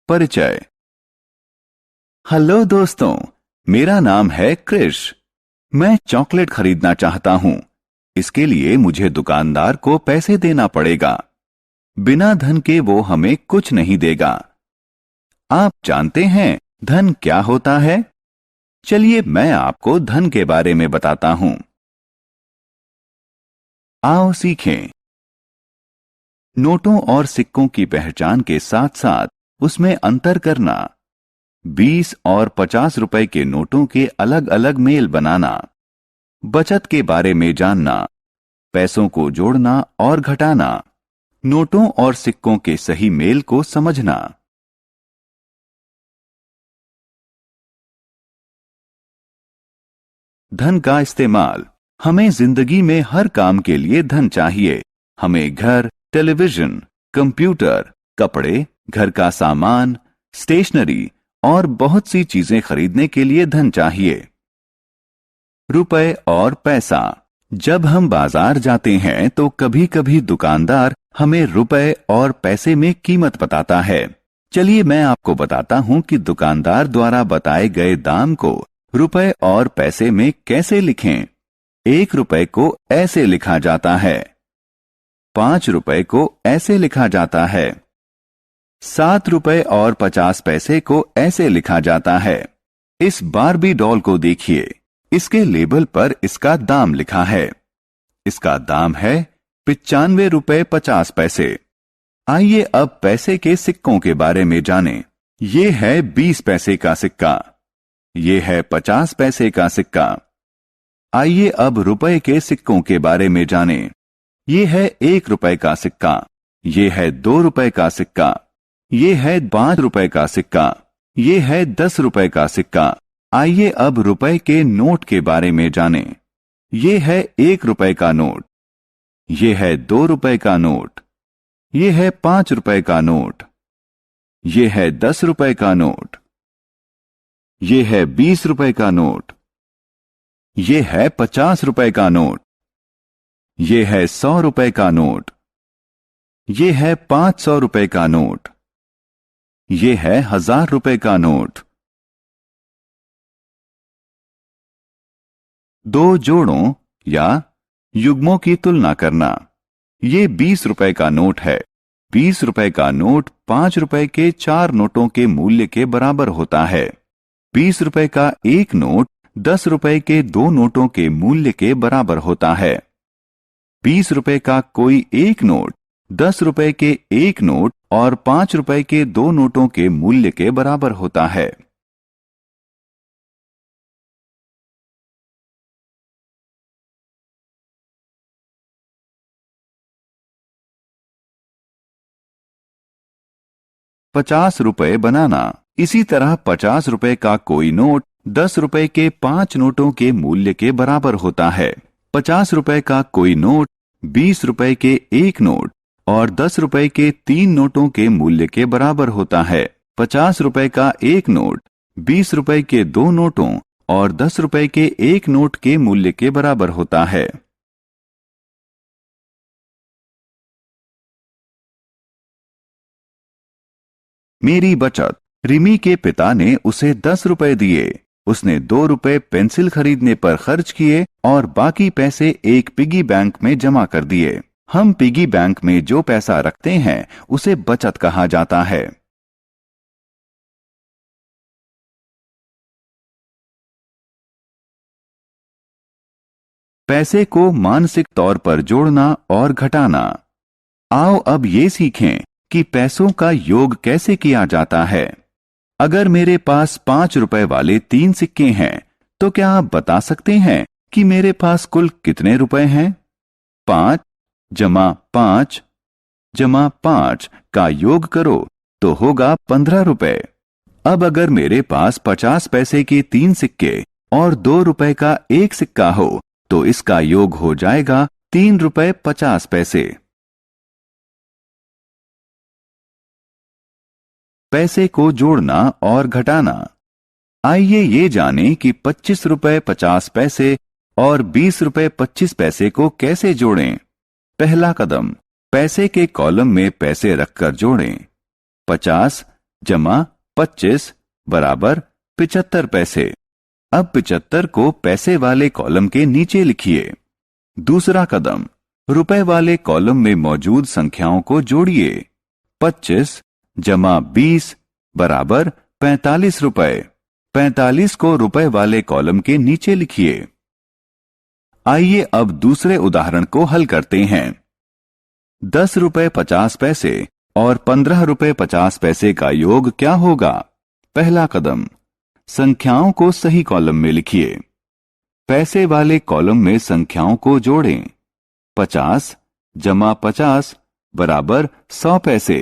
परिचय। हेलो दोस्तों, मेरा नाम है क्रिश। मैं चॉकलेट खरीदना चाहता हूं। इसके लिए मुझे दुकानदार को पैसे देना पड़ेगा। बिना धन के वो हमें कुछ नहीं देगा। आप जानते हैं धन क्या होता है? चलिए मैं आपको धन के बारे में बताता हूं। आओ सीखें। नोटों और सिक्कों की पहचान के साथ साथ उसमें अंतर करना। 20 और 50 रुपए के नोटों के अलग अलग मेल बनाना। बचत के बारे में जानना। पैसों को जोड़ना और घटाना। नोटों और सिक्कों के सही मेल को समझना। धन का इस्तेमाल। हमें जिंदगी में हर काम के लिए धन चाहिए। हमें घर, टेलीविजन, कंप्यूटर, कपड़े, घर का सामान, स्टेशनरी और बहुत सी चीजें खरीदने के लिए धन चाहिए। रुपए और पैसा। जब हम बाजार जाते हैं तो कभी कभी दुकानदार हमें रुपए और पैसे में कीमत बताता है। चलिए मैं आपको बताता हूं कि दुकानदार द्वारा बताए गए दाम को रुपए और पैसे में कैसे लिखें। 1 रुपए को ऐसे लिखा जाता है। 5 रुपए को ऐसे लिखा जाता है। 7 रुपए और 50 पैसे को ऐसे लिखा जाता है। इस बारबी डॉल को देखिए। इसके लेबल पर इसका दाम लिखा है। इसका दाम है 95 रुपए 50 पैसे। आइए अब पैसे के सिक्कों के बारे में जानें। ये है 20 पैसे का सिक्का। ये है 50 पैसे का सिक्का। आइए अब रुपए के सिक्कों के बारे में जानें। ये है 1 रुपए का सिक्का। ये है 2 रुपए का सिक्का। ये है 5 रुपए का सिक्का। ये है 10 रुपए का सिक्का। आइए अब रुपए के नोट के बारे में जानें। ये है 1 रुपए का नोट। ये है 2 रुपए का नोट। ये है 5 रुपए का नोट। ये है 10 रुपए का नोट। ये है 20 रुपए का नोट। ये है 50 रुपए का नोट। ये है 100 रुपए का नोट। ये है 500 रुपए का नोट। ये है 1000 रुपए का नोट। दो जोड़ों या युग्मों की तुलना करना। ये 20 रुपए का नोट है। 20 रुपए का नोट 5 रुपए के 4 नोटों के मूल्य के बराबर होता है। 20 रुपए का एक नोट 10 रुपए के 2 नोटों के मूल्य के बराबर होता है। 20 रुपए का कोई एक नोट 10 रुपए के एक नोट और 5 रुपए के 2 नोटों के मूल्य के बराबर होता है। ₹50 बनाना। इसी तरह 50 रुपए का कोई नोट 10 रुपए के 5 नोटों के मूल्य के बराबर होता है। 50 रुपए का कोई नोट 20 रुपए के एक नोट और 10 रुपए के 3 नोटों के मूल्य के बराबर होता है। 50 रुपए का एक नोट 20 रुपए के 2 नोटों और 10 रुपए के एक नोट के मूल्य के बराबर होता है। मेरी बचत। रिमी के पिता ने उसे 10 रुपए दिए। उसने 2 रुपए पेंसिल खरीदने पर खर्च किए और बाकी पैसे एक पिगी बैंक में जमा कर दिए। हम पिगी बैंक में जो पैसा रखते हैं उसे बचत कहा जाता है। पैसे को मानसिक तौर पर जोड़ना और घटाना। आओ अब ये सीखें कि पैसों का योग कैसे किया जाता है। अगर मेरे पास 5 रुपए वाले 3 सिक्के हैं तो क्या आप बता सकते हैं कि मेरे पास कुल कितने रुपए हैं? 5 जमा 5 जमा 5 का योग करो तो होगा 15 रुपए। अब अगर मेरे पास 50 पैसे के 3 सिक्के और 2 रुपए का एक सिक्का हो तो इसका योग हो जाएगा 3 रुपए 50 पैसे। पैसे को जोड़ना और घटाना। आइए ये जानें कि 25 रुपए 50 पैसे और 20 रुपए 25 पैसे को कैसे जोड़ें। पहला कदम, पैसे के कॉलम में पैसे रखकर जोड़ें। 50 जमा 25 बराबर 75 पैसे। अब 75 को पैसे वाले कॉलम के नीचे लिखिए। दूसरा कदम, रुपए वाले कॉलम में मौजूद संख्याओं को जोड़िए। 25 जमा 20 बराबर 45 रुपए। 45 को रुपए वाले कॉलम के नीचे लिखिए। आइए अब दूसरे उदाहरण को हल करते हैं। 10 रुपए 50 पैसे और 15 रुपए 50 पैसे का योग क्या होगा? पहला कदम, संख्याओं को सही कॉलम में लिखिए। पैसे वाले कॉलम में संख्याओं को जोड़ें। 50 जमा 50 बराबर 100 पैसे।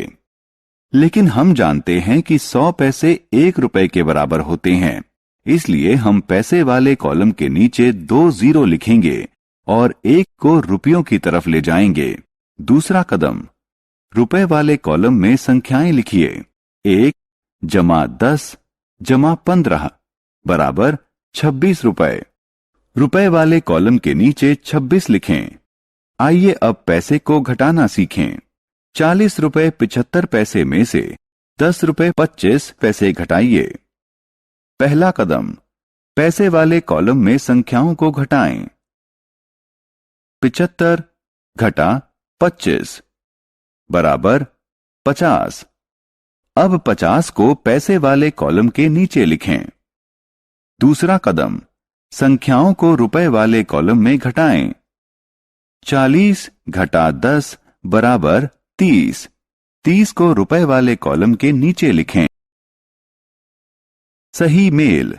लेकिन हम जानते हैं कि 100 पैसे 1 रुपए के बराबर होते हैं, इसलिए हम पैसे वाले कॉलम के नीचे 2 जीरो लिखेंगे और 1 को रुपयों की तरफ ले जाएंगे। दूसरा कदम, रुपए वाले कॉलम में संख्याएं लिखिए। 1 जमा 10 जमा 15 बराबर 26 रुपए। रुपए वाले कॉलम के नीचे 26 लिखें। आइए अब पैसे को घटाना सीखें। 40 रुपए 75 पैसे में से 10 रुपए 25 पैसे घटाइए। पहला कदम, पैसे वाले कॉलम में संख्याओं को घटाएं। 75 घटा 25 बराबर 50। अब 50 को पैसे वाले कॉलम के नीचे लिखें। दूसरा कदम, संख्याओं को रुपए वाले कॉलम में घटाएं। 40 घटा 10 बराबर 30। 30 को रुपए वाले कॉलम के नीचे लिखें। सही मेल।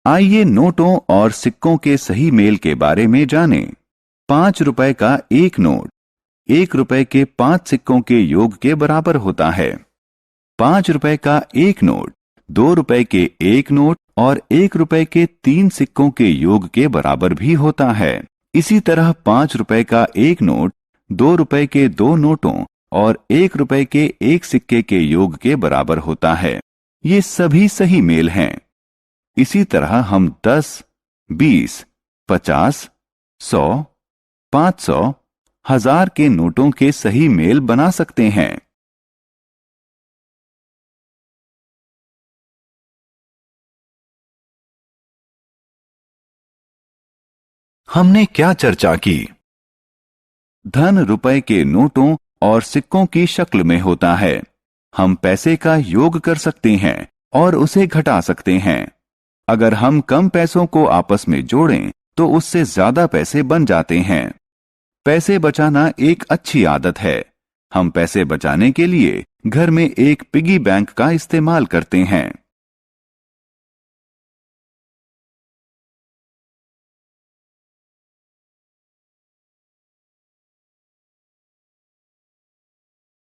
आइए नोटों और सिक्कों के सही मेल के बारे में जानें। 5 रुपए का एक नोट 1 रुपए के 5 सिक्कों के योग के बराबर होता है। 5 रुपए का एक नोट 2 रुपए के एक नोट और 1 रुपए के 3 सिक्कों के योग के बराबर भी होता है। इसी तरह 5 रुपए का एक नोट 2 रुपए के 2 नोटों और 1 रुपए के 1 सिक्के के योग के बराबर होता है। ये सभी सही मेल हैं। इसी तरह हम 10, 20, 50, 100, 500, 1000 के नोटों के सही मेल बना सकते हैं। हमने क्या चर्चा की? धन रुपए के नोटों और सिक्कों की शक्ल में होता है। हम पैसे का योग कर सकते हैं और उसे घटा सकते हैं। अगर हम कम पैसों को आपस में जोड़ें तो उससे ज्यादा पैसे बन जाते हैं। पैसे बचाना एक अच्छी आदत है। हम पैसे बचाने के लिए घर में एक पिगी बैंक का इस्तेमाल करते हैं।